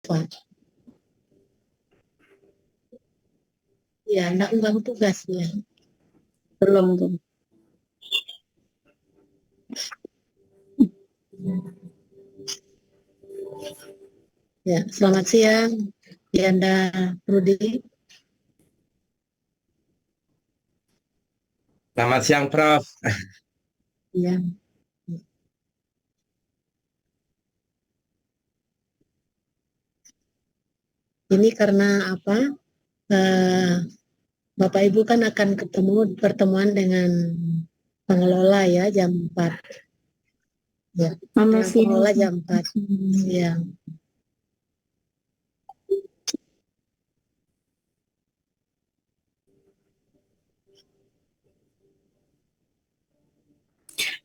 Nova. Ya, enggak unggang tugas ya. Belum tuh. Ya, selamat siang, Dianda Rudi. Selamat siang, Prof. Ya. Ini karena apa? Bapak Ibu kan akan pertemuan dengan pengelola ya jam 4. Ya, dengan pengelola jam 4 siang.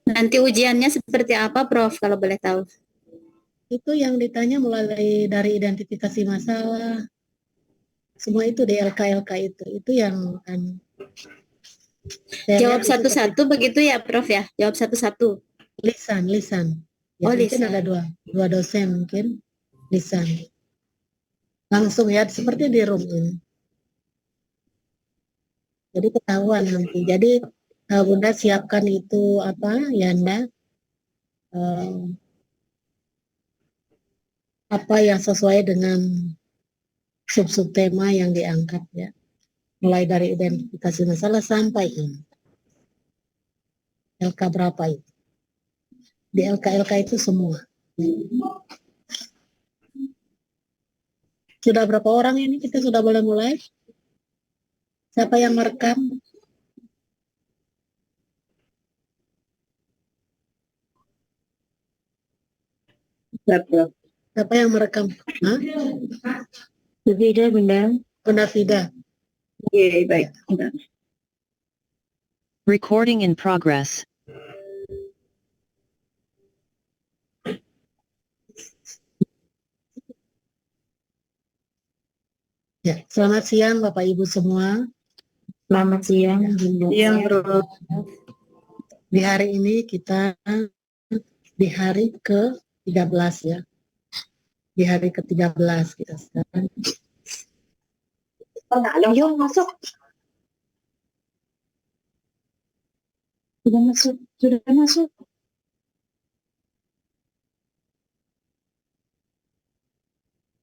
Nanti ujiannya seperti apa, Prof, kalau boleh tahu? Itu yang ditanya mulai dari identifikasi masalah, semua itu di LK itu yang kan. Jawab satu-satu begitu ya, Prof ya? Jawab satu-satu. Lisan. Ya, Oh, mungkin lisan. ada dua dosen mungkin lisan. Langsung ya seperti di room ini. Jadi ketahuan nanti. Jadi Bunda siapkan itu apa, Yanda? Apa yang sesuai dengan sub-sub tema yang diangkat ya. Mulai dari identifikasi masalah sampai ini. LK berapa itu? Di LK itu semua. Sudah berapa orang ini? Kita sudah boleh mulai? Siapa yang merekam? Siapa yang merekam? Hah? Berbeda, Bunda. Bunda Fida. Oke, baik. Recording in progress. Ya, selamat siang Bapak Ibu semua. Selamat siang, Bunda. Siang, Bro. Di hari ini kita di hari ke-13 ya. Di hari ke-13 kita sekarang. Ayo masuk. Sudah masuk.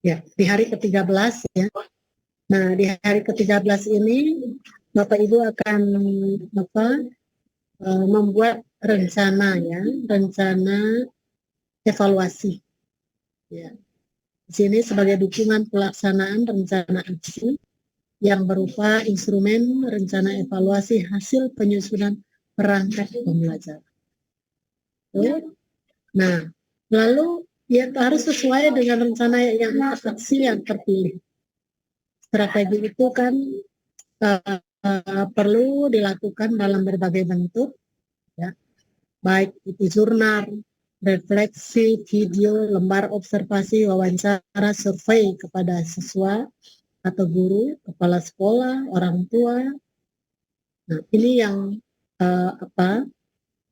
Ya, di hari ke-13 ya. Nah, di hari ke-13 ini Bapak Ibu akan membuat rencana ya, rencana evaluasi. Ya. Di sini sebagai dukungan pelaksanaan rencana aksi yang berupa instrumen rencana evaluasi hasil penyusunan perangkat pembelajaran. Nah, lalu ya harus sesuai dengan rencana yang aksi yang terpilih. Strategi itu kan perlu dilakukan dalam berbagai bentuk, ya, baik itu jurnal, refleksi, video, lembar observasi, wawancara, survei kepada siswa atau guru, kepala sekolah, orang tua. Nah, ini yang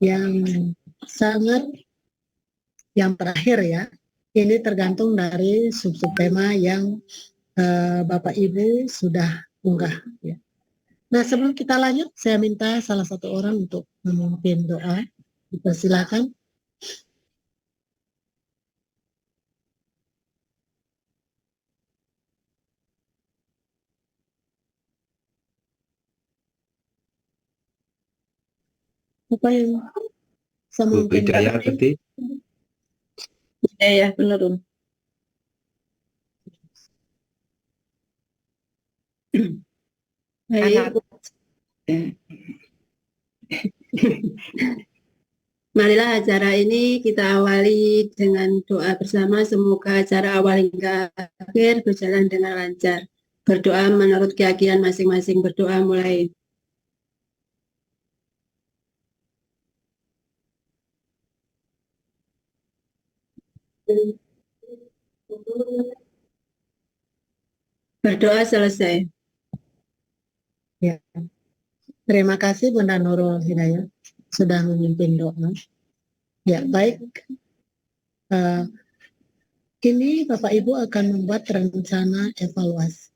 yang sangat yang terakhir ya. Ini tergantung dari sub-sub tema yang Bapak Ibu sudah unggah ya. Nah, sebelum kita lanjut, saya minta salah satu orang untuk memimpin doa. Dipersilakan. Apa yang saya memimpin Hidayah doa? tadi. Ya, benar. Baik. Marilah acara ini kita awali dengan doa bersama. Semoga acara awal hingga akhir berjalan dengan lancar. Berdoa menurut keyakinan masing-masing. Berdoa mulai. Berdoa selesai. Ya. Terima kasih Bunda Nurul Hidayah sudah memimpin doa. Ya, baik. ini Bapak Ibu akan membuat rencana evaluasi.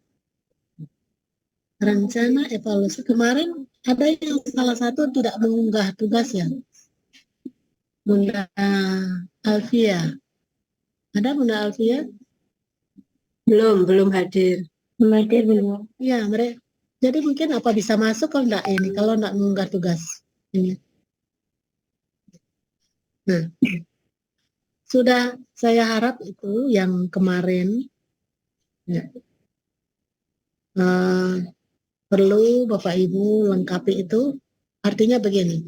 Rencana evaluasi kemarin ada yang salah satu tidak mengunggah tugas ya, Bunda Alfia. Ada Bunda Alfia? Belum hadir. Belum. Ya, mereka. Jadi mungkin apa bisa masuk kalau enggak ini, kalau enggak mengunggah tugas ini. Nah, sudah saya harap itu yang kemarin ya, perlu Bapak Ibu lengkapi itu. Artinya begini,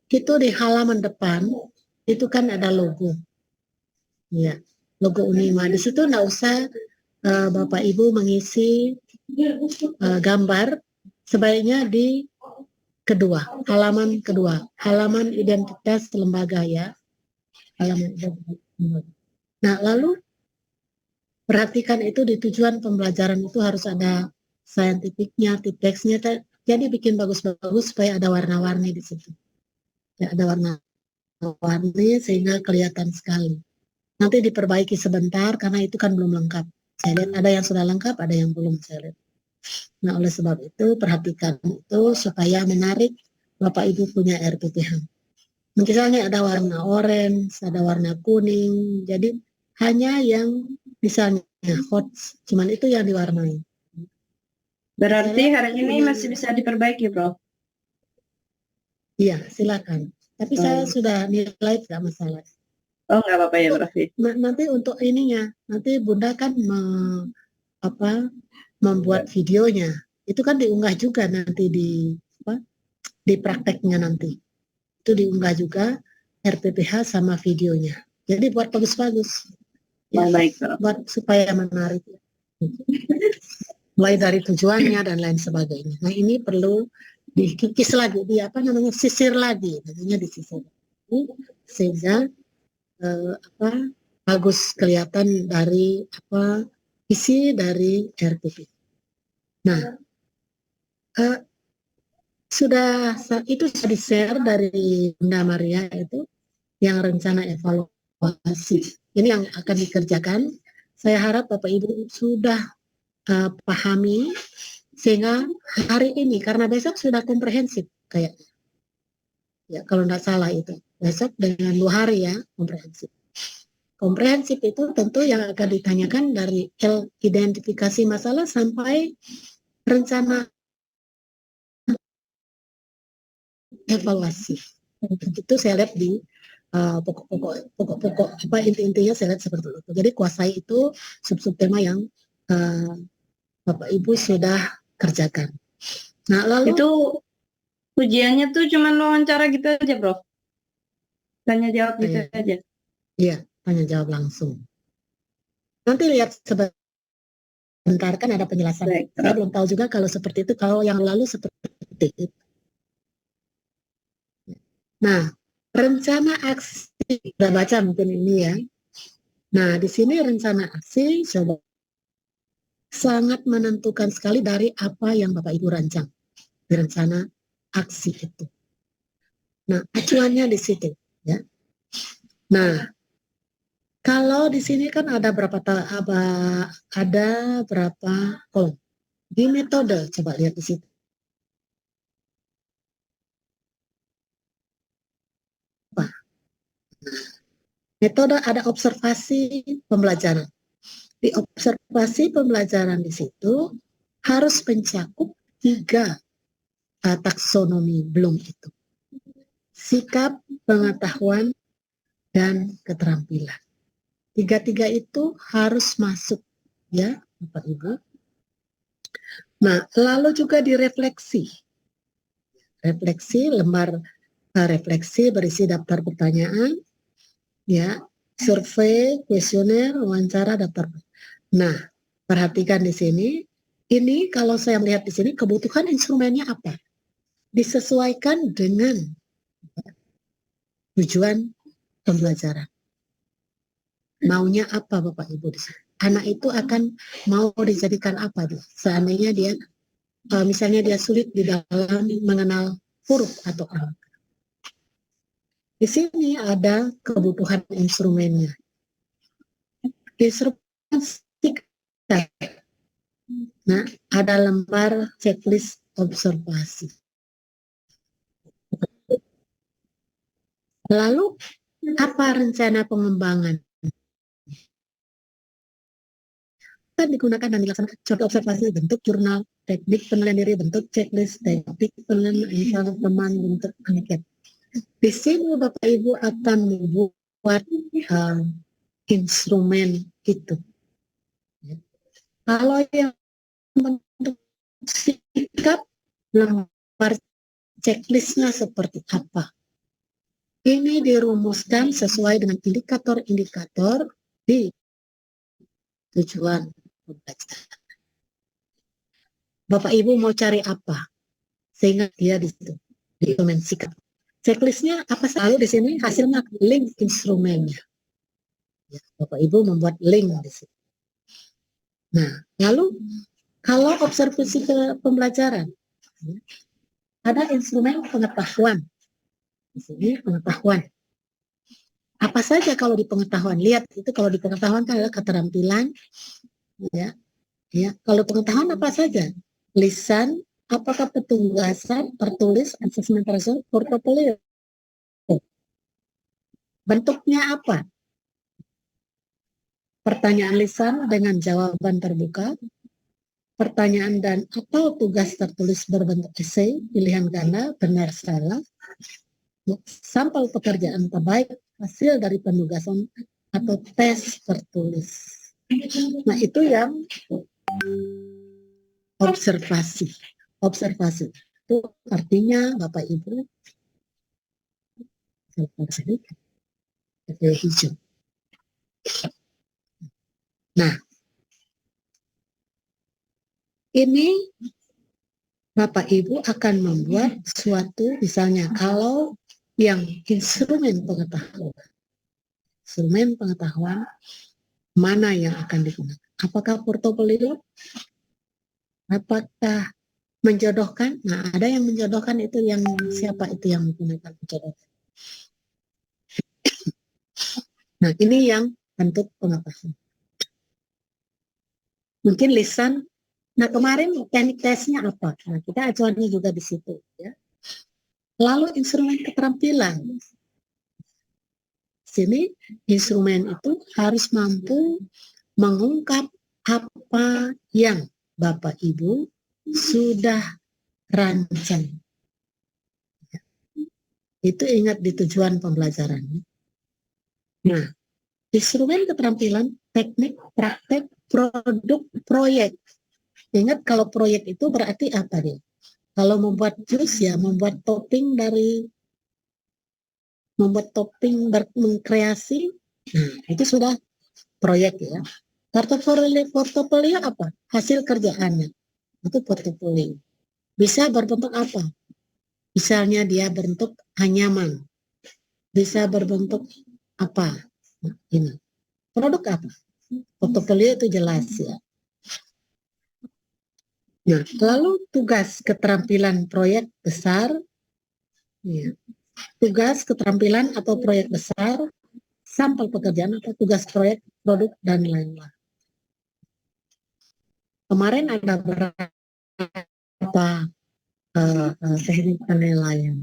itu di halaman depan itu kan ada logo, ya, logo Unima. Di situ enggak usah Bapak Ibu mengisi gambar, sebaiknya di halaman kedua, halaman identitas lembaga ya, halaman identitas lembaga. Nah, lalu perhatikan itu di tujuan pembelajaran itu harus ada scientificnya, tipexnya, jadi bikin bagus-bagus supaya ada warna-warni di situ. Ya, ada warna-warni sehingga kelihatan sekali. Nanti diperbaiki sebentar karena itu kan belum lengkap. Saya lihat ada yang sudah lengkap, ada yang belum saya lihat. Nah, oleh sebab itu perhatikan itu supaya menarik Bapak Ibu punya RPPH. Misalnya ada warna orange, ada warna kuning, jadi hanya yang misalnya hot, cuman itu yang diwarnai. Berarti hari ini masih bisa diperbaiki, Prof? Iya, silakan. Tapi saya sudah nilai tidak masalah. Oh, nggak apa-apa ya, Prof. Nanti untuk ininya, nanti Bunda kan membuat videonya. Itu kan diunggah juga nanti di prakteknya nanti. Itu diunggah juga RPPH sama videonya. Jadi buat bagus-bagus. Ya, Baik, Prof. buat supaya menarik. Mulai dari tujuannya dan lain sebagainya. Nah, ini perlu dikikis lagi, sisir lagi, namanya disisir. Sehingga bagus kelihatan dari isi dari RPP. Nah, itu sudah di-share dari Bunda Maria itu yang rencana evaluasi. Ini yang akan dikerjakan. Saya harap Bapak Ibu sudah pahami sehingga hari ini, karena besok sudah komprehensif kayaknya. Ya, kalau tidak salah itu. Besok dengan 2 hari ya komprehensif. Komprehensif itu tentu yang akan ditanyakan dari identifikasi masalah sampai rencana evaluasi. Itu saya lihat di pokok-pokok inti-intinya saya lihat seperti itu. Jadi kuasai itu sub-sub tema yang Bapak Ibu sudah kerjakan. Nah, lalu itu ujiannya tuh cuma wawancara gitu aja, Prof? Tanya jawab gitu aja? Iya, tanya jawab langsung. Nanti lihat sebentar kan ada penjelasan. Baik, saya belum tahu juga kalau seperti itu, kalau yang lalu seperti itu. Nah, rencana aksi, udah baca mungkin ini ya. Nah, di sini rencana aksi coba sangat menentukan sekali dari apa yang Bapak Ibu rancang di rencana aksi itu. Nah, acuannya di situ ya. Nah, kalau di sini kan ada berapa kolom. Di metode coba lihat di situ. Metode ada observasi pembelajaran. Di observasi pembelajaran di situ harus mencakup 3 taksonomi belum itu. Sikap, pengetahuan, dan keterampilan. 3 itu harus masuk ya Bapak Ibu. Nah, lalu juga direfleksi. Refleksi, lembar refleksi berisi daftar pertanyaan, ya, survei, kuesioner, wawancara, daftar. Nah, perhatikan di sini. Ini kalau saya melihat di sini kebutuhan instrumennya apa? Disesuaikan dengan tujuan pembelajaran. Maunya apa Bapak Ibu di sini? Anak itu akan mau dijadikan apa dia? Seandainya dia misalnya dia sulit di dalam mengenal huruf atau angka. Di sini ada kebutuhan instrumennya. Instruksi. Nah, ada lembar checklist observasi. Lalu, apa rencana pengembangan? Kan digunakan dan dilaksanakan contoh observasi bentuk jurnal, teknik penilaian diri bentuk checklist, teknik penilaian teman bentuk anket. Di sini Bapak Ibu akan membuat instrumen itu. Kalau yang bentuk sikap, lembar checklistnya seperti apa? Ini dirumuskan sesuai dengan indikator-indikator di tujuan pembelajaran. Bapak Ibu mau cari apa? Sehingga dia di situ, di instrumen sikap. Checklistnya apa selalu di sini hasilnya link instrumennya. Ya, Bapak Ibu membuat link di sini. Nah, lalu kalau observasi ke pembelajaran, ada instrumen pengetahuan. Di sini pengetahuan. Apa saja kalau di pengetahuan? Lihat itu kalau di pengetahuan kan adalah keterampilan, ya. Kalau pengetahuan apa saja? Lisan, apakah petugasan, tertulis, asesmen tersebut, portofolio. Bentuknya apa? Pertanyaan lisan dengan jawaban terbuka, pertanyaan dan atau tugas tertulis berbentuk esai, pilihan ganda, benar salah, sampel pekerjaan terbaik, hasil dari penugasan atau tes tertulis. Nah, itu yang observasi. Observasi itu artinya Bapak Ibu hijau. Nah, ini Bapak Ibu akan membuat suatu, misalnya kalau yang instrumen pengetahuan mana yang akan digunakan? Apakah portofolio? Apakah menjodohkan? Nah, ada yang menjodohkan itu yang siapa itu yang menggunakan menjodohkan? Nah, ini yang bentuk pengetahuan. Mungkin lisan. Nah, kemarin teknik tesnya apa? Nah, kita acuannya juga di situ. Ya. Lalu instrumen keterampilan. Sini instrumen itu harus mampu mengungkap apa yang Bapak Ibu sudah rancang. Ya. Itu ingat di tujuan pembelajaran. Nah, instrumen keterampilan, teknik, praktek, produk, proyek. Ingat kalau proyek itu berarti apa dia? Kalau membuat jus ya, membuat topping mengkreasi, nah itu sudah proyek ya. Portofolio apa? Hasil kerjaannya. Itu portofolio. Bisa berbentuk apa? Misalnya dia bentuk anyaman. Bisa berbentuk apa? Nah, ini. Produk apa? Portofolio itu jelas ya. Nah, lalu tugas keterampilan proyek besar, ya. Tugas keterampilan atau proyek besar, sampel pekerjaan atau tugas proyek, produk, dan lain-lain. Kemarin ada beberapa teknik penilaian.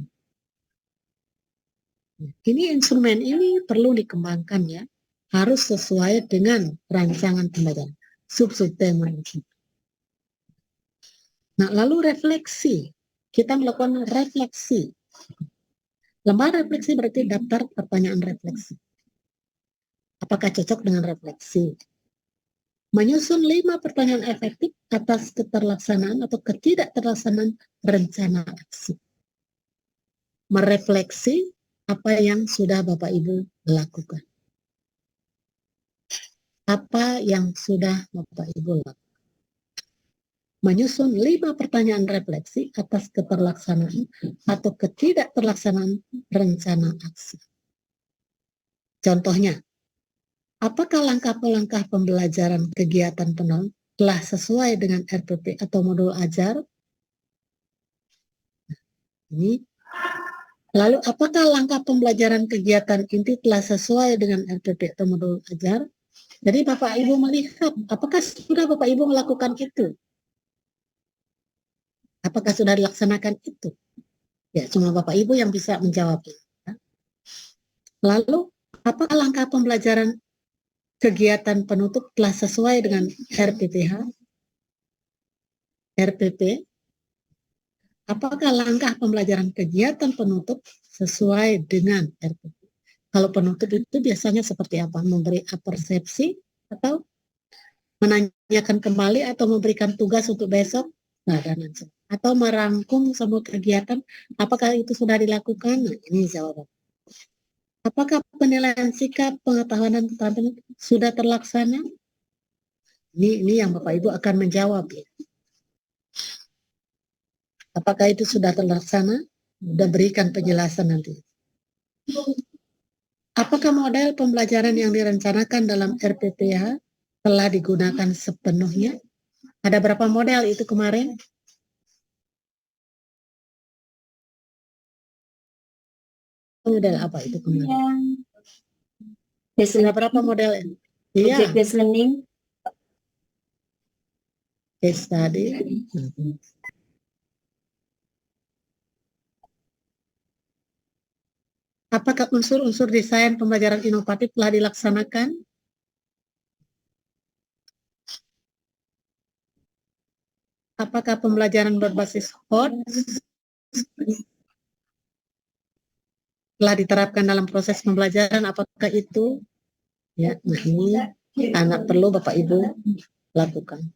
Ini instrumen ini perlu dikembangkan ya, harus sesuai dengan rancangan pembelajaran, sub-tema itu. Nah, lalu refleksi. Kita melakukan refleksi. Lembar refleksi berarti daftar pertanyaan refleksi. Apakah cocok dengan refleksi? Menyusun 5 pertanyaan efektif atas keterlaksanaan atau ketidakterlaksanaan rencana aksi. Merefleksi apa yang sudah Bapak Ibu lakukan. Apa yang sudah Bapak Ibu lakukan. Menyusun 5 pertanyaan refleksi atas keterlaksanaan atau ketidakterlaksanaan rencana aksi. Contohnya, apakah langkah-langkah pembelajaran kegiatan penolong telah sesuai dengan RPP atau modul ajar? Ini. Lalu, apakah langkah pembelajaran kegiatan inti telah sesuai dengan RPP atau modul ajar? Jadi Bapak Ibu melihat, apakah sudah Bapak Ibu melakukan itu? Apakah sudah dilaksanakan itu? Ya, cuma Bapak Ibu yang bisa menjawabnya. Lalu, apakah langkah pembelajaran kegiatan penutup telah sesuai dengan RPP? Apakah langkah pembelajaran kegiatan penutup sesuai dengan RPP? Kalau penutup itu biasanya seperti apa? Memberi persepsi atau menanyakan kembali atau memberikan tugas untuk besok? Nah, dan lain-lain. Atau merangkum semua kegiatan, apakah itu sudah dilakukan? Nah, ini jawaban. Apakah penilaian sikap, pengetahuan, dan keterampilan sudah terlaksana? Ini yang Bapak Ibu akan menjawab. Ya. Apakah itu sudah terlaksana? Sudah berikan penjelasan nanti. Apakah model pembelajaran yang direncanakan dalam RPPH telah digunakan sepenuhnya? Ada berapa model itu kemarin? Model apa itu kemarin? Ada berapa model? Iya. Object-based learning. Case study. Apakah unsur-unsur desain pembelajaran inovatif telah dilaksanakan? Apakah pembelajaran berbasis HOTS telah diterapkan dalam proses pembelajaran? Apakah itu? Ya, nah ini anak perlu Bapak Ibu lakukan.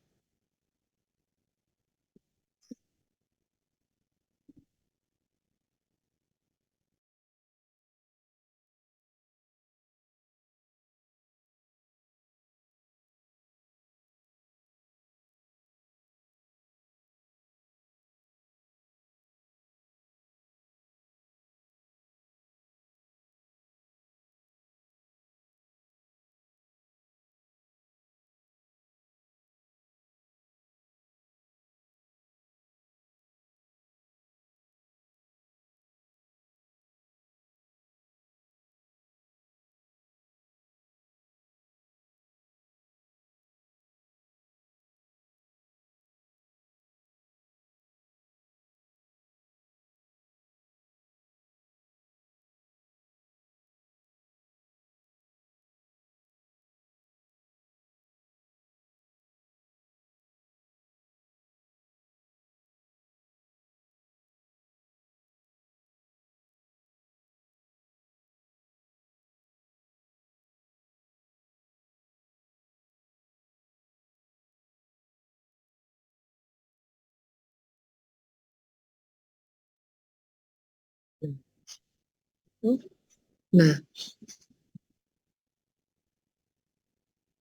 Nah,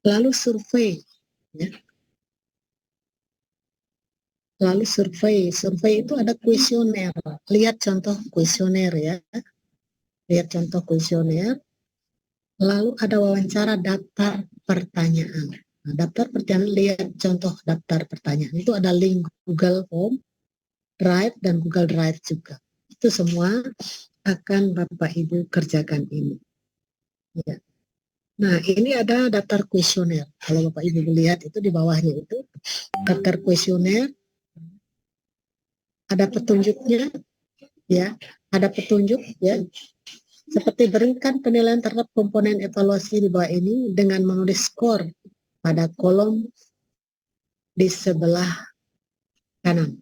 lalu survei, ya. Lalu survei itu ada kuesioner. Lihat contoh kuesioner ya. Lihat contoh kuesioner. Lalu ada wawancara daftar pertanyaan. Nah, daftar pertanyaan, lihat contoh daftar pertanyaan. Itu ada link Google Form, Drive, dan Google Drive juga. Itu semua akan Bapak Ibu kerjakan ini. Ya. Nah, ini ada daftar kuesioner. Kalau Bapak Ibu lihat itu di bawahnya itu daftar kuesioner. Ada petunjuknya, ya. Ada petunjuk, ya. Seperti berikan penilaian terhadap komponen evaluasi di bawah ini dengan menulis skor pada kolom di sebelah kanan.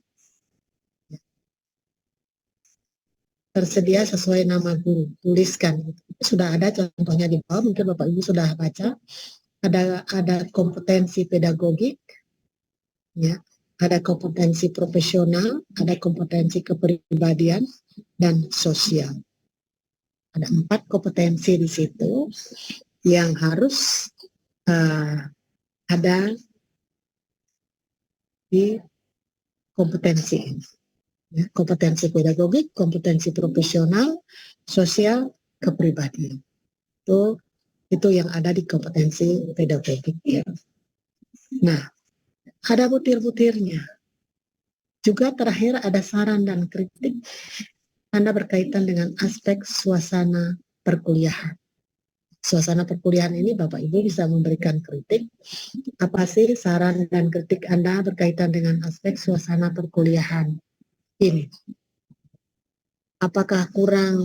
Tersedia sesuai nama guru, tuliskan. Sudah ada contohnya di bawah, mungkin Bapak Ibu sudah baca. Ada kompetensi pedagogik, ya. Ada kompetensi profesional, ada kompetensi kepribadian, dan sosial. Ada 4 kompetensi di situ yang harus ada di kompetensi ini. Ya, kompetensi pedagogik, kompetensi profesional, sosial, kepribadian. Itu yang ada di kompetensi pedagogik. Ya. Nah, ada butir-butirnya. Juga terakhir ada saran dan kritik. Anda berkaitan dengan aspek suasana perkuliahan. suasana perkuliahan ini Bapak Ibu bisa memberikan kritik. Apa sih saran dan kritik Anda berkaitan dengan aspek suasana perkuliahan ini? Apakah kurang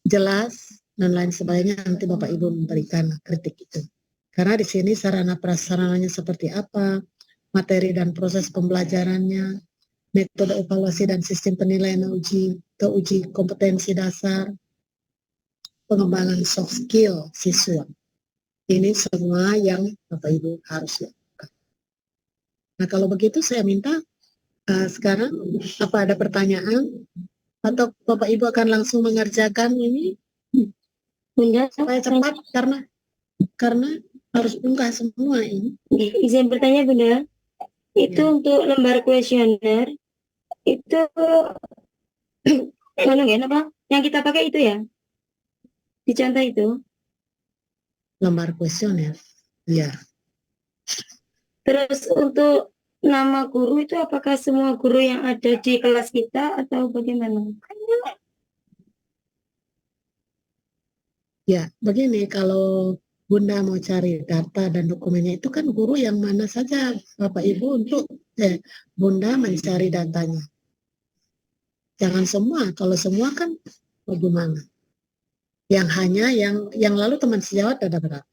jelas dan lain sebagainya, nanti Bapak Ibu memberikan kritik itu. Karena di sini sarana prasarananya seperti apa, materi dan proses pembelajarannya, metode evaluasi dan sistem penilaian uji kompetensi dasar, pengembangan soft skill siswa. Ini semua yang Bapak Ibu harus lakukan. Nah, kalau begitu saya minta sekarang apa ada pertanyaan atau Bapak Ibu akan langsung mengerjakan ini Bunda, supaya cepat karena harus unggah semua ini. izin bertanya Bunda, itu Ya. untuk lembar kuesioner itu apa? Yang kita pakai itu ya? Dicontoh itu. Lembar kuesioner. Ya. Terus untuk nama guru itu apakah semua guru yang ada di kelas kita atau bagaimana? Ya, begini kalau Bunda mau cari data dan dokumennya itu kan guru yang mana saja Bapak Ibu untuk Bunda mencari datanya. Jangan semua, kalau semua kan bagaimana? Yang hanya yang lalu teman sejawat ada berapa?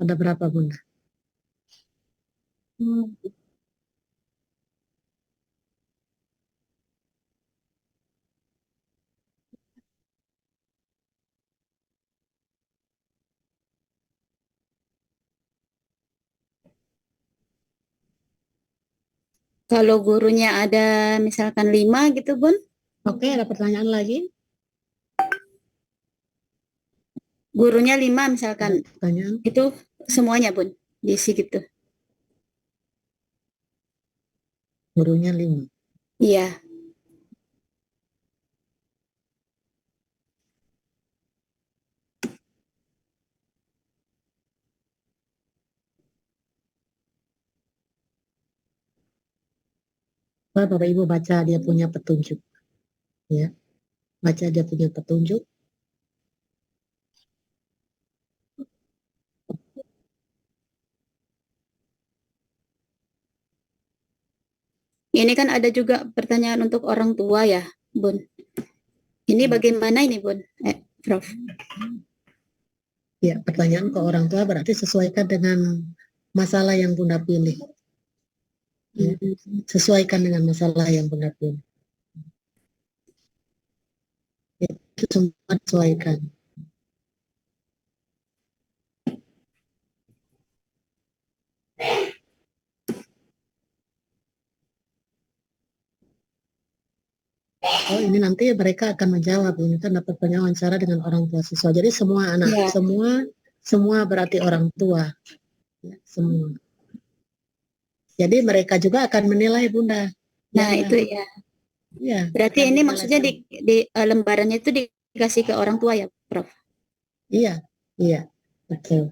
Ada berapa Bunda? Kalau gurunya ada misalkan 5 gitu, Bun. Oke, ada pertanyaan lagi? Gurunya 5 Ada misalkan. pertanyaan? Itu semuanya, Bun. Diisi gitu. Gurunya 5. Iya. Bapak Ibu baca dia punya petunjuk. Ya. Baca dia punya petunjuk. Ini kan ada juga pertanyaan untuk orang tua ya, Bun. Ini bagaimana ini, Bun? Prof. Ya, pertanyaan ke orang tua berarti sesuaikan dengan masalah yang Bunda pilih. Ya, sesuaikan dengan masalah yang Bunda pilih. Ya, itu semua sesuaikan. Oh, ini nanti mereka akan menjawab. Ini kan dapat wawancara dengan orang tua siswa. Jadi semua anak, Ya. semua berarti orang tua. Ya, semua. Jadi mereka juga akan menilai Bunda. Nah, Ya, itu ya. ya. Berarti akan ini menilai maksudnya di lembarannya itu dikasih ke orang tua ya, Prof? Iya, iya, betul.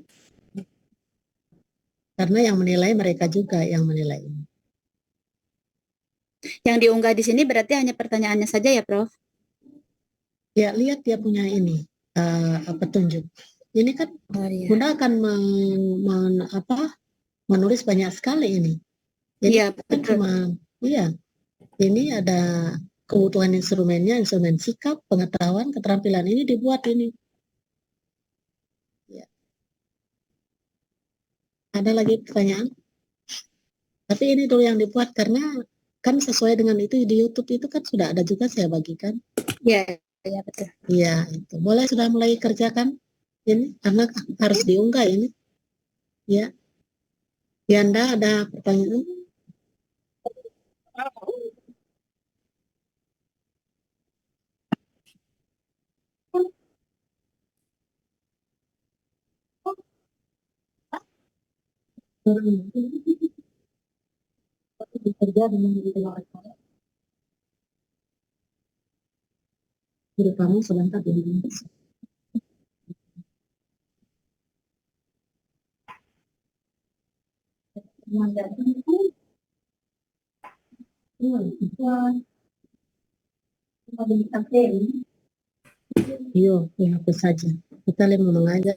Karena yang menilai mereka juga yang menilai. Yang diunggah di sini berarti hanya pertanyaannya saja ya, Prof? Ya, lihat dia punya ini petunjuk. Ini kan Oh, iya. Bunda akan menulis banyak sekali ini. Jadi Iya, kan betul. iya, ini ada kebutuhan instrumennya, instrumen sikap, pengetahuan, keterampilan ini dibuat ini. Ya. Ada lagi pertanyaan? Tapi ini dulu yang dibuat karena kan sesuai dengan itu di YouTube itu kan sudah ada juga saya bagikan. Iya, iya betul. Iya, itu. Boleh sudah mulai kerjakan ini karena harus diunggah ini. Ya. Yanda ada pertanyaan? Bekerja dengan diri kamu sebentar ini. Iyo, itu saja. Kita mau mengajar.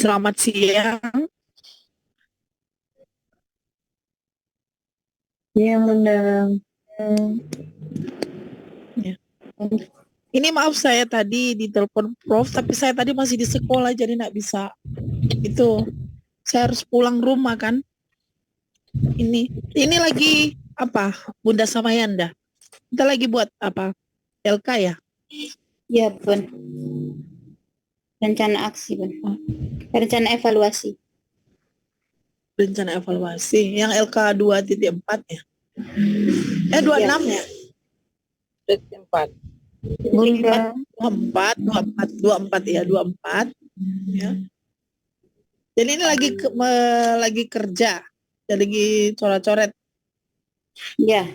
Selamat siang. Iya, Bunda. Ya. Ini maaf saya tadi ditelepon Prof, tapi saya tadi masih di sekolah jadi nggak bisa. Itu saya harus pulang rumah kan. Ini lagi apa? Bunda Samayanda. Kita lagi buat apa? LK ya? Ya, Bun. Rencana aksi, Bun. Rencana evaluasi. Rencana evaluasi. Yang LK 2.4 ya? 26 ya? 4. Bunda. 24 ya, 24 ya. Jadi ini lagi kerja, jadi lagi coret-coret. Ya.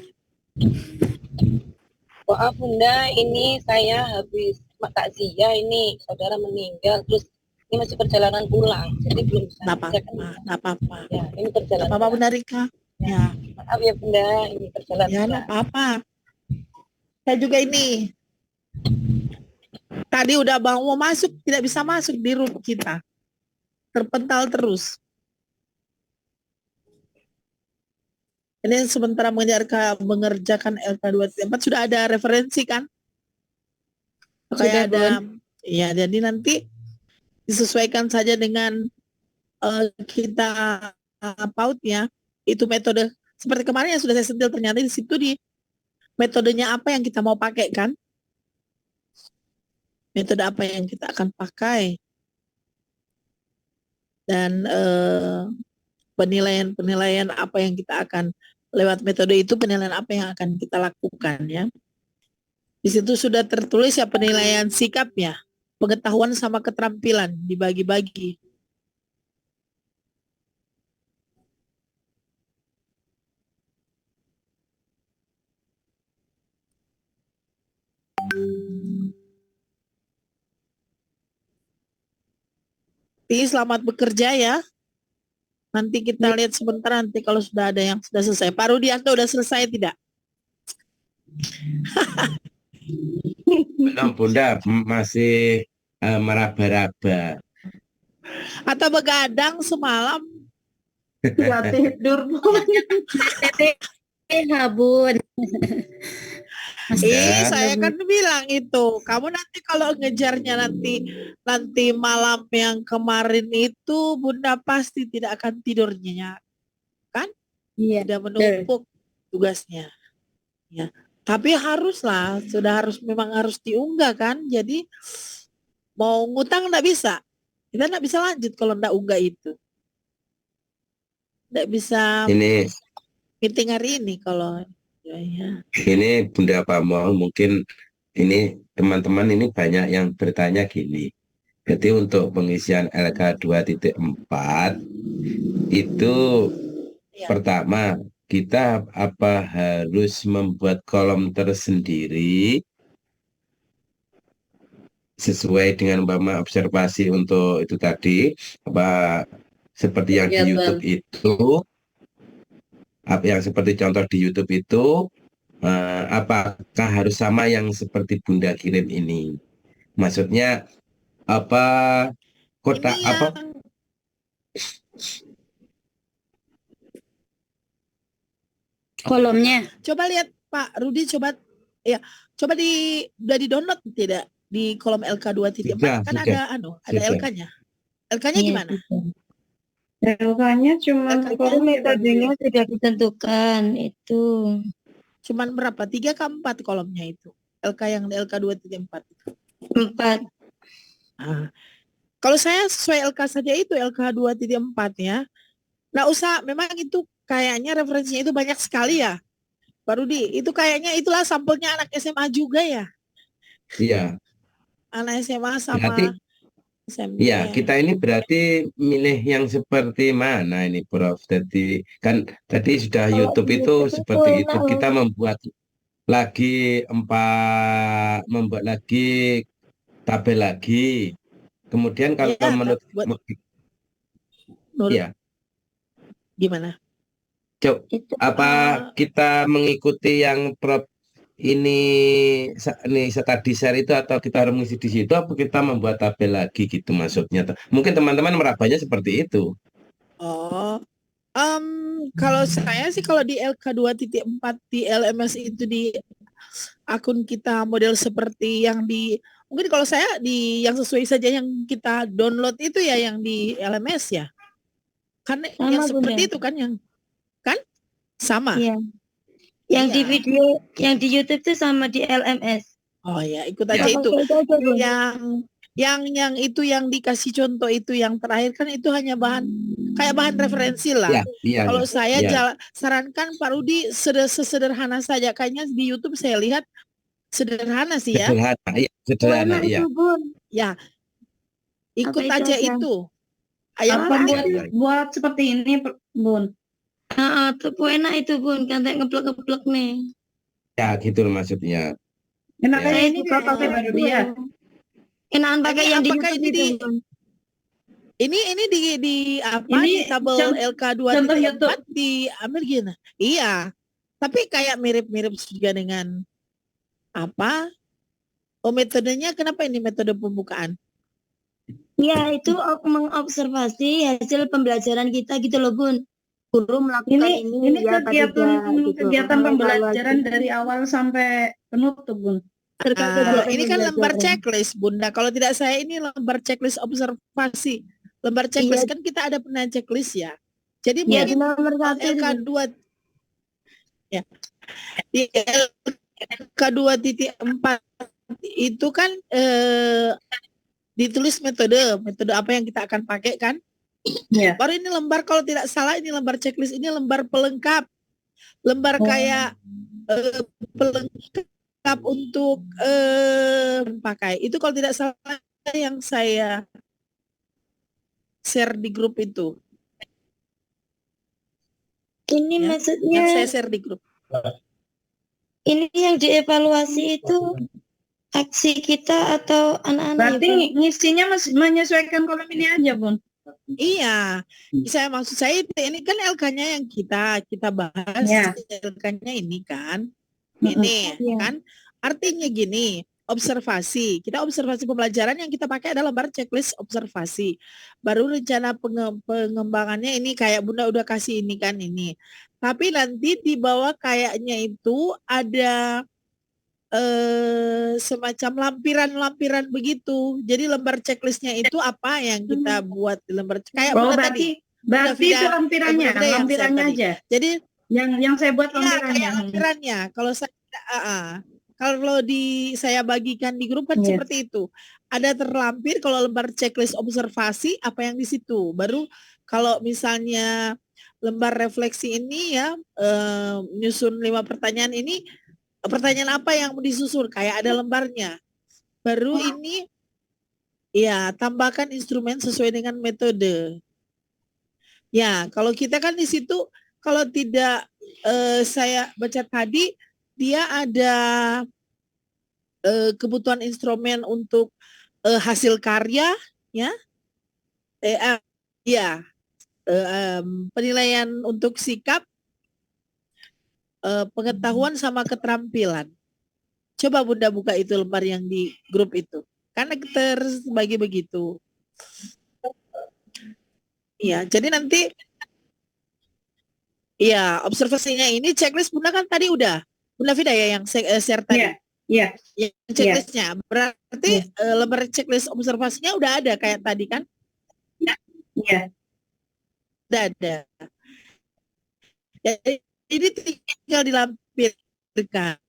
Maaf Bunda, ini saya habis takziah, ini saudara meninggal, terus ini masih perjalanan pulang, jadi belum bisa. Nggak apa-apa. Ya, ini perjalanan. Apa Bunda Rika? Ya. Maaf ya Bunda, ini perjalanan. Ya, nggak apa-apa. Saya juga ini. Tadi udah mau masuk, tidak bisa masuk di room kita. terpental terus. Ini sementara mengerjakan LK234 sudah ada referensi kan? Kayak ada, ya jadi nanti disesuaikan saja dengan kita pautnya. Itu metode seperti kemarin yang sudah saya sentil, ternyata di situ di metodenya apa yang kita mau pakai kan? Metode apa yang kita akan pakai dan penilaian apa yang kita akan lewat metode itu, penilaian apa yang akan kita lakukan ya. Di situ sudah tertulis ya penilaian sikapnya, pengetahuan sama keterampilan dibagi-bagi. Selamat bekerja ya. Nanti kita lihat sebentar nanti kalau sudah ada yang sudah selesai. Pak Rudianto udah selesai tidak? Belum Bunda, masih meraba-raba. Atau begadang semalam? Nggak tidur, Bun. Bun. Saya kan bilang itu, kamu nanti kalau ngejarnya nanti malam yang kemarin itu Bunda pasti tidak akan tidur nyenyak, kan? Iya. Sudah menumpuk tugasnya, ya. Tapi haruslah, memang harus diunggah kan? Jadi mau ngutang nggak bisa, kita nggak bisa lanjut kalau nggak unggah itu, nggak bisa. Ini meeting hari ini kalau. Ya. Ini Bunda Pamong, mungkin ini teman-teman ini banyak yang bertanya gini. Jadi untuk pengisian LK 2.4 itu pertama kita apa harus membuat kolom tersendiri sesuai dengan umpama observasi untuk itu tadi, apa seperti yang di YouTube itu, apa yang seperti contoh di YouTube itu, apakah harus sama yang seperti Bunda kirim ini? Maksudnya apa kotak Ini apa? Kolomnya. Coba lihat Pak Rudi, coba udah di download tidak di kolom LK2.4 kan ada LK-nya. LK-nya gimana? LK-nya cuma Kalau metodenya sudah ditentukan itu. Cuman berapa? 3 ke 4 kolomnya itu. LK 2.4 itu. 4. Kalau saya sesuai LK saja itu LK 2.4 ya. Nggak usah, memang itu kayaknya referensinya itu banyak sekali ya. Pak Rudi, itu kayaknya itulah sampelnya anak SMA juga ya. Iya. Anak SMA sama Berarti, SMP. iya, kita ini berarti milih yang seperti mana ini Prof? Jadi kan tadi sudah YouTube itu seperti itu. Kita membuat lagi tabel lagi. Kemudian kalau menurut ya. Gimana? Apa kita mengikuti yang Prof ini tadi share itu, atau kita harus mengisi di situ, apa kita membuat tabel lagi gitu maksudnya? Mungkin teman-teman merabanya seperti itu. Kalau saya sih kalau di LK 2.4 di LMS itu di akun kita model seperti yang mungkin kalau saya yang sesuai saja yang kita download itu ya yang di LMS ya. Kan yang seperti itu kan sama. Iya. Yang di video, yang di YouTube itu sama di LMS. Oh ya, ikut aja itu. Yang itu yang dikasih contoh itu yang terakhir kan itu hanya bahan referensi lah. Kalau saya sarankan Pak Rudi sesederhana saja. Kayaknya di YouTube saya lihat sederhana sih ya. Sederhana, iya. Ya, ikut aja itu. Buat seperti ini, Bun. Tuh enak itu Bun, kan ngeplek-ngeplek nih. Ya gitu loh maksudnya. Enak Saya ini pakai baru dia. Enakan pakai yang di YouTube ini itu, Bun. Ini di apa? Ini di tabel LK 2.4 diambil gini. Iya. Tapi kayak mirip-mirip juga dengan apa? Metodenya kenapa ini metode pembukaan? Ya, itu mengobservasi hasil pembelajaran kita gitu loh, Bun. Guru melakukan Ini ya pada kegiatan pembelajaran dari awal sampai penutup, Bun. Ini kan lembar checklist, Bunda. Kalau tidak saya ini lembar checklist observasi. Lembar checklist kan kita ada pernah checklist ya. Jadi mungkin nomor 1 LK2 ya. Di LK2.4 itu kan ditulis metode apa yang kita akan pakai kan? Ya. Baru ini lembar, kalau tidak salah ini lembar checklist, ini lembar pelengkap. Lembar kayak pelengkap untuk pakai. Itu kalau tidak salah yang saya share di grup itu. Ini Ya, maksudnya yang saya share di grup. ini yang dievaluasi itu aksi kita atau anak-anak? Berarti ngisinya menyesuaikan kolom ini aja, Bun. Iya, saya maksud saya ini kan LK-nya yang kita bahas, Ya. LK-nya ini kan, ini kan artinya gini, observasi, kita observasi pembelajaran yang kita pakai adalah lembar checklist observasi. Baru rencana pengembangannya ini kayak Bunda udah kasih ini kan ini, tapi nanti di bawah kayaknya itu ada semacam lampiran-lampiran begitu. Jadi lembar checklistnya itu apa yang kita buat di lembar kayak Oh, Bunda tadi. berarti itu lampirannya, Bunda yang lampirannya share tadi. aja. Jadi Yang saya buat ya lampirannya. kayak lampirannya. Kalau saya kalau saya bagikan di grup kan Yes. seperti itu. Ada terlampir kalau lembar checklist observasi apa yang di situ. Baru kalau misalnya lembar refleksi ini ya nyusun 5 pertanyaan ini, pertanyaan apa yang disusun kayak ada lembarnya. Baru ini ya tambahkan instrumen sesuai dengan metode. Ya, kalau kita kan di situ kalau tidak saya baca tadi dia ada kebutuhan instrumen untuk hasil karya ya. Penilaian untuk sikap, pengetahuan sama keterampilan. Coba Bunda buka itu lembar yang di grup itu. Karena terbagi begitu. Iya, jadi nanti ya observasinya ini checklist Bunda kan tadi udah. Bunda Vida ya yang share tadi. Iya. Yang checklistnya. Berarti lembar checklist observasinya udah ada kayak tadi kan? Iya. Udah ada. Jadi ini tinggal dilampirkan.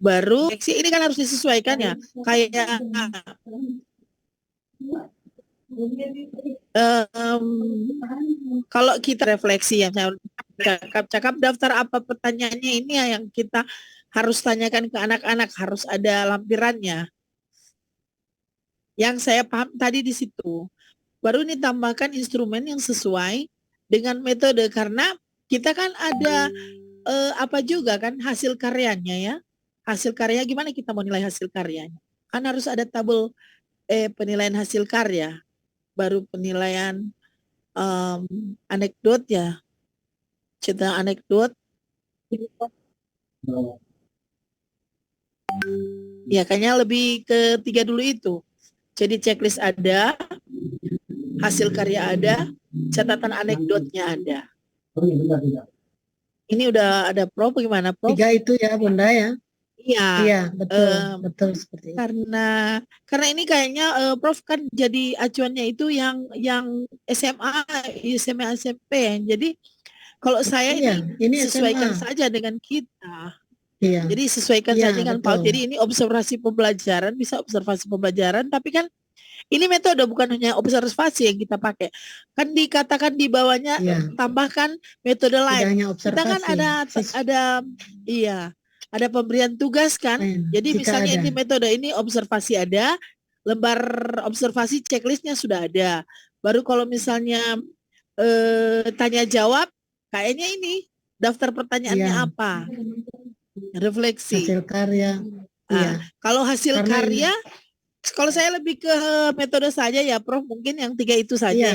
Baru ini kan harus disesuaikan ya. Kayak kalau kita refleksi yang saya cakap daftar apa pertanyaannya ini yang kita harus tanyakan ke anak-anak, harus ada lampirannya. Yang saya paham tadi di situ. Baru ini tambahkan instrumen yang sesuai dengan metode karena kita kan ada apa juga kan hasil karyanya ya. Hasil karya gimana kita mau nilai hasil karyanya? Kan harus ada tabel penilaian hasil karya. Baru penilaian anekdot ya. Cerita anekdot. Ya kayaknya lebih ke 3 dulu itu. Jadi checklist ada, hasil karya ada, catatan anekdotnya ada. Ini udah ada Prof gimana Prof? 3 itu ya Bunda ya. Iya, betul seperti itu. Karena ini kayaknya Prof kan jadi acuannya itu yang SMA, SMP. Jadi kalau saya ini sesuaikan SMA. saja dengan kita. Iya. Jadi sesuaikan saja dengan betul. PAUD. Jadi ini observasi pembelajaran, bisa observasi pembelajaran, tapi kan ini metode bukan hanya observasi yang kita pakai. Kan dikatakan di bawahnya tambahkan metode lain. Kita kan ada pemberian tugas kan. Jadi misalnya ini metode ini observasi ada, lembar observasi checklistnya sudah ada. Baru kalau misalnya tanya jawab, kayaknya ini daftar pertanyaannya apa? Refleksi. Hasil karya. Kalau hasil karya, kalau saya lebih ke metode saja ya Prof, mungkin yang 3 itu saja.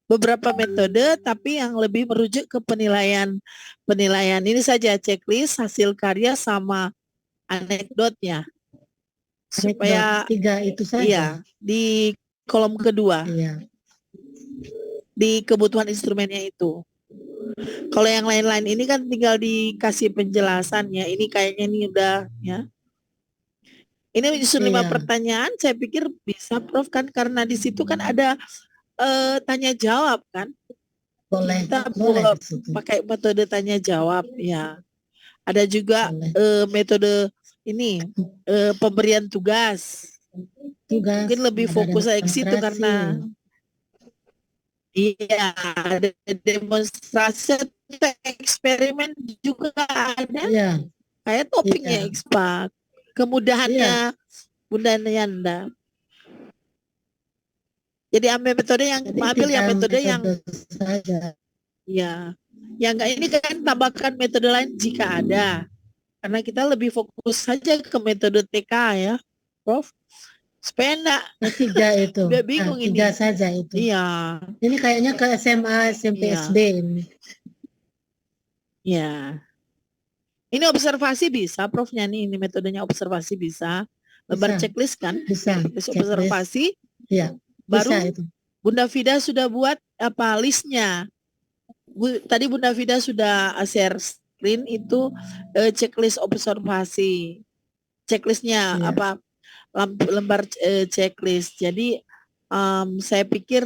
Beberapa metode, tapi yang lebih merujuk ke penilaian ini saja checklist, hasil karya sama anekdotnya. supaya tiga itu saja. iya di kolom kedua Iya. di kebutuhan instrumennya itu. Kalau yang lain-lain ini kan tinggal dikasih penjelasannya. Ini kayaknya ini udah ya. Ini menyusun 5 Iya. pertanyaan, saya pikir bisa Prof kan karena di situ kan ada tanya jawab kan. Boleh, Kita boleh boleh ke situ. pakai metode tanya jawab ya. Ada juga Boleh. metode ini pemberian tugas. Tugas, Mungkin lebih ada fokus saya ke situ demonstrasi. karena iya ada demonstrasi atau eksperimen juga ada. Iya. Kayak topiknya Iya. ekspak. Kemudahannya Bunda Nayanda. Jadi ambil metode yang Jadi ambil yang tiga metode yang saja. ya yang enggak ini kan tambahkan metode lain jika ada. Karena kita lebih fokus saja ke metode TK ya, Prof. Supaya enggak Tiga itu. udah bingung ini. Tiga saja itu. Iya. Ini kayaknya ke SMA, SMP, Iya. SD ini. Ya. Ini observasi bisa, Profnya nih. Ini metodenya observasi bisa. Lembar Bisa. checklist kan? Bisa. Checklist Checklist. observasi. Iya. Baru Bisa itu. Bunda Vida sudah buat apa listnya. Tadi Bunda Vida sudah share screen itu checklist observasi. Checklistnya Iya. apa? Lembar checklist. Jadi saya pikir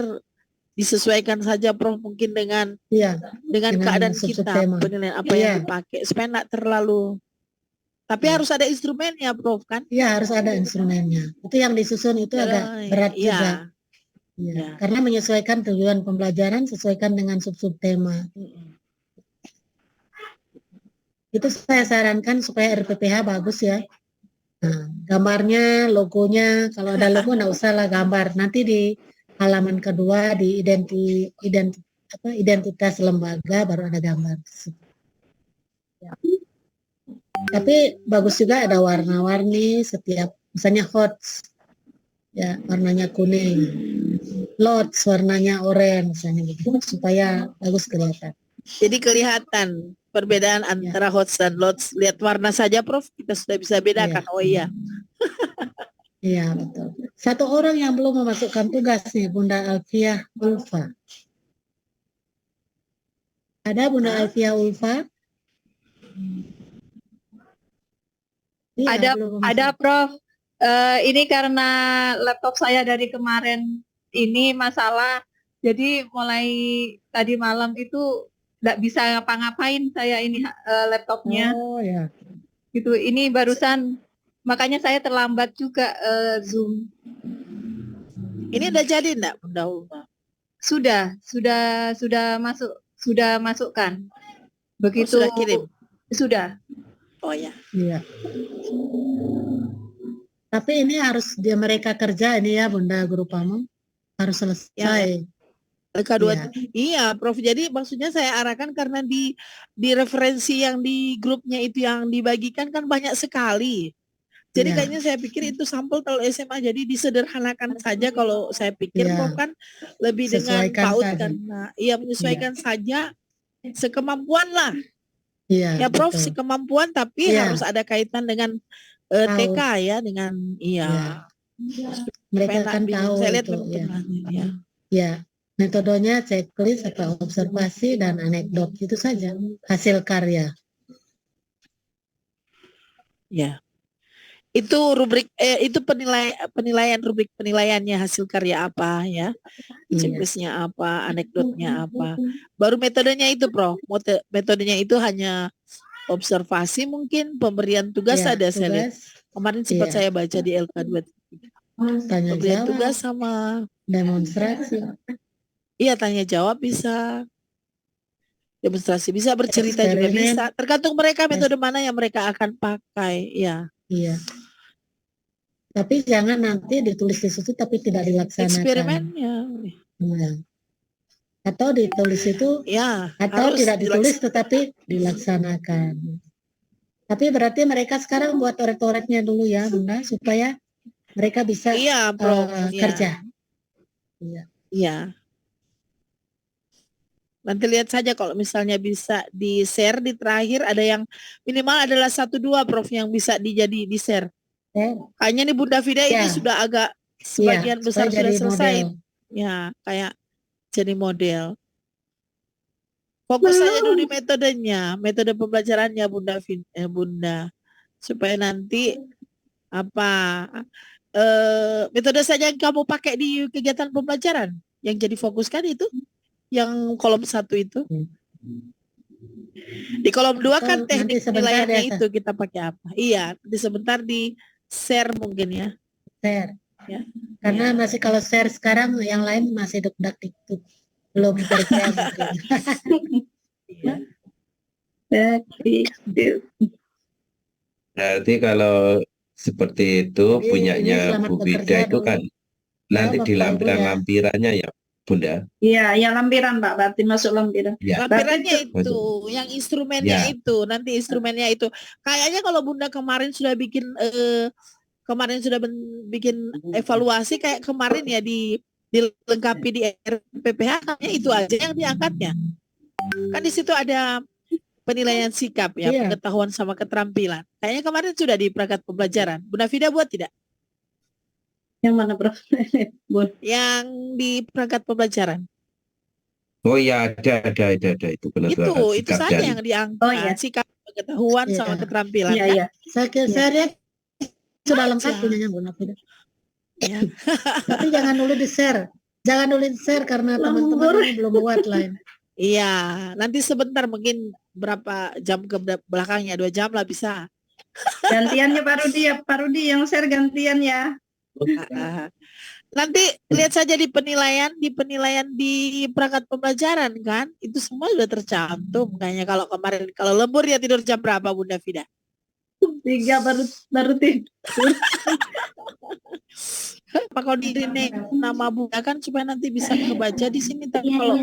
disesuaikan saja Prof mungkin dengan Iya. dengan keadaan kita subtema. penilaian apa Iya. yang dipakai supaya enggak terlalu tapi harus ada instrumennya Prof kan? Iya, harus ada instrumennya. Itu yang disusun itu agak berat Iya. juga. Iya. Ya. Karena menyesuaikan tujuan pembelajaran sesuaikan dengan sub-tema. Itu saya sarankan supaya RPPH bagus ya. Nah, gambarnya, logonya, kalau ada logo nggak usah lah gambar. Nanti di halaman kedua di identitas lembaga baru ada gambar. Ya. Tapi bagus juga ada warna-warni setiap, misalnya HOTS, ya warnanya kuning, LOTS warnanya oranye, misalnya gitu, supaya bagus kelihatan. Jadi kelihatan perbedaan antara HOTS dan LOTS. Lihat warna saja Prof, kita sudah bisa bedakan. Iya. Oh iya. Iya betul. Satu orang yang belum memasukkan tugas nih, Bunda Alfiah Ulfa. Ada Bunda Alfiah Ulfa? Iya, belum Ada memasuk. Prof. Ini karena laptop saya dari kemarin ini masalah, jadi mulai tadi malam itu nggak bisa ngapa-ngapain saya ini laptopnya. Oh ya. Gitu. Ini barusan makanya saya terlambat juga Zoom. Ini udah jadi enggak Bunda Ulfa? Sudah masukkan. Begitu sudah kirim. Sudah. Oh ya. Iya. Tapi ini harus mereka kerja ini ya Bunda Guru Pamong harus selesai. LK2 iya Prof. Jadi maksudnya saya arahkan karena di referensi yang di grupnya itu yang dibagikan kan banyak sekali. Jadi Iya. kayaknya saya pikir itu sampel kalau SMA jadi disederhanakan saja kalau saya pikir Iya. Prof kan lebih dengan Sesuaikan PAUD saja. karena iya menyesuaikan saja sekemampuan lah. Iya. Ya Prof betul. sekemampuan tapi Iya. harus ada kaitan dengan Tahu. TK ya dengan iya. Mereka Supaya kan nggak tahu bingung. Saya lihat itu. memang Ya. tengahnya, ya. Ya. Metodenya checklist atau observasi dan anekdot itu saja hasil karya. Ya. Itu rubrik itu penilaian rubrik penilaiannya hasil karya apa ya. Iya. Checklistnya apa, anekdotnya apa. Baru metodenya itu, Prof. Metodenya itu hanya observasi mungkin, pemberian tugas Ya, ada saya lihat. tugas, Kemarin sempat iya. saya baca di LK2. tanya Pemberian jawab, tugas sama demonstrasi. iya tanya jawab bisa. Demonstrasi bisa, bercerita juga Eksperimen. bisa. Tergantung mereka metode mana yang mereka akan pakai, ya. Iya. Tapi jangan nanti ditulis di situ tapi tidak dilaksanakan. Eksperimennya. Nah. Atau ditulis itu Ya, atau harus tidak ditulis tetapi dilaksanakan. Tapi berarti mereka sekarang buat oret-oretnya dulu ya, Bunda, supaya mereka bisa Iya, Prof. Iya. kerja. Iya. Iya. Nanti lihat saja kalau misalnya bisa di-share di terakhir ada yang minimal adalah 1-2 Prof yang bisa di share. Kayaknya nih Bunda Fida ini Ya. sudah agak sebagian besar supaya sudah jadi selesai. model. Ya, kayak jadi model. Fokus saja dulu di metodenya, metode pembelajarannya Bunda, supaya nanti metode saja yang kamu pakai di kegiatan pembelajaran yang jadi fokus kan itu, yang kolom 1 itu. Di kolom 2 kan Atau nanti teknik sebentar penilaiannya ya, itu kita pakai apa? Iya, nanti sebentar di share mungkin ya. share. Ya. Karena masih kalau share sekarang yang lain masih duk-duk belum percaya mungkin. Iya. Berarti kalau seperti itu Jadi, punyanya ini selamat Bu bekerja Bida itu dulu. kan nanti Bapak, di Ibu ya. lampiran-lampirannya ya Bunda. Iya, ya lampiran Pak, berarti masuk lampiran. Ya. Lampirannya Berarti itu, yang instrumennya Ya. itu, nanti instrumennya itu. Kayaknya kalau Bunda kemarin sudah bikin bikin evaluasi kayak kemarin ya dilengkapi di RPPH, kayaknya itu aja yang diangkatnya. Kan di situ ada penilaian sikap ya, Iya. pengetahuan sama keterampilan. Kayaknya kemarin sudah di perangkat pembelajaran. Bunda Fida buat tidak? yang mana Prof? Bun. Yang di perangkat pembelajaran. Oh ya, ada itu benar Itu sikap saja dan yang diangkat. Oh, iya. Sikap, pengetahuan Iya. sama keterampilan. Iya, kan? iya. Saya lihat sudah lengkap Aja. punyanya Bu Nafida. Ya. Tapi jangan dulu di-share. Jangan dulu di-share karena teman-teman ini belum buat lain. Iya, nanti sebentar mungkin berapa jam ke belakangnya, 2 jam lah bisa. Gantiannya Pak Rudi yang share gantian ya. Nanti lihat saja di penilaian di perangkat pembelajaran kan, itu semua sudah tercantum. Kayaknya kalau lembur ya tidur jam berapa Bunda Fida? 3 baru tidur. Apa kalau di nama Bunda kan supaya nanti bisa kebaca di sini. Tapi kalau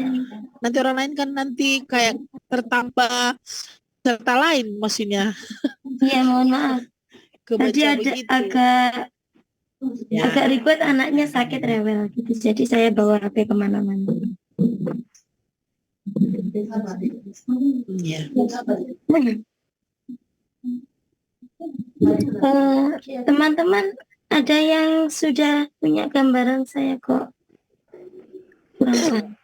nanti orang lain kan nanti kayak tertambah serta lain maksudnya. Iya, mohon maaf. Kebaca Tadi ada begitu. agak ribet, anaknya sakit rewel gitu. Jadi saya bawa HP kemana-mana. Iya. Teman-teman ada yang sudah punya gambaran saya kok kurang paham.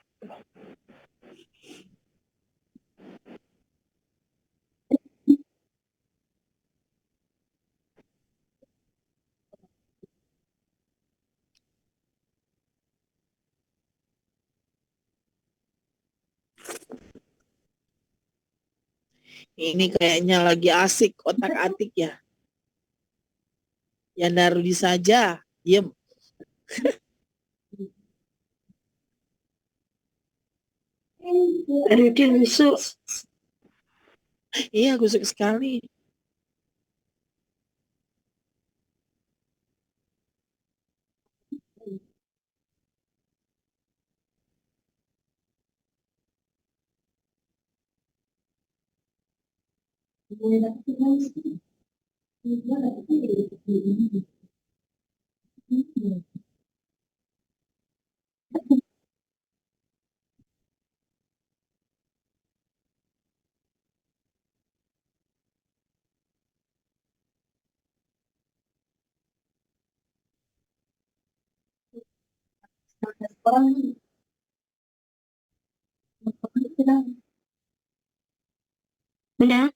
Ini kayaknya lagi asik otak-atik ya. Ya Narudi saja, diem. Rudi lusuh. Iya, kusuk sekali. Bunda,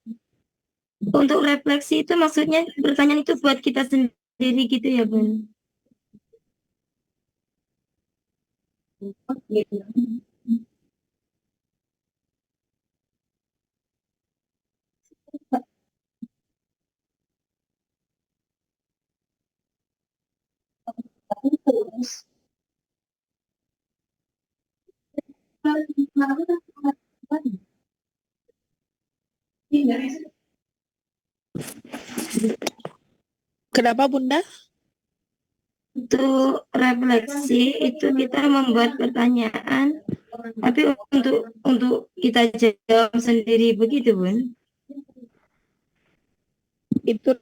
untuk refleksi itu maksudnya pertanyaan itu buat kita sendiri gitu ya, Bun? Kenapa Bunda? Untuk refleksi itu kita membuat pertanyaan, tapi untuk kita jawab sendiri begitu, Bun? Itu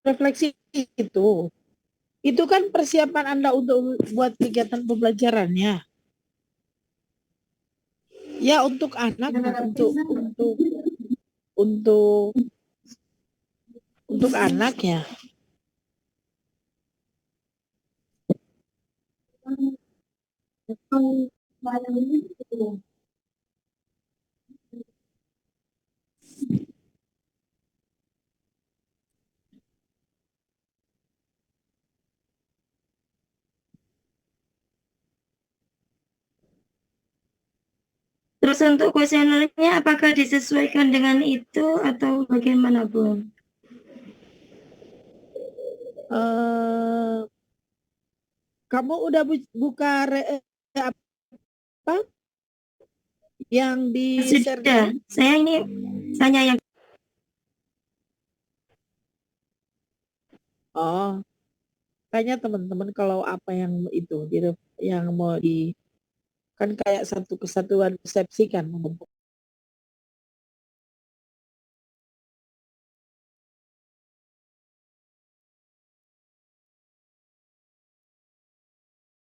refleksi itu kan persiapan Anda untuk buat kegiatan pembelajarannya. Ya untuk anak, untuk anak ya. Terus untuk kuesionernya apakah disesuaikan dengan itu atau bagaimana, Bun? Kamu udah buka apa yang di share Sudah, saya ini tanya yang tanya teman-teman kalau apa yang itu yang mau di kan kayak satu kesatuan persepsi kan membentuk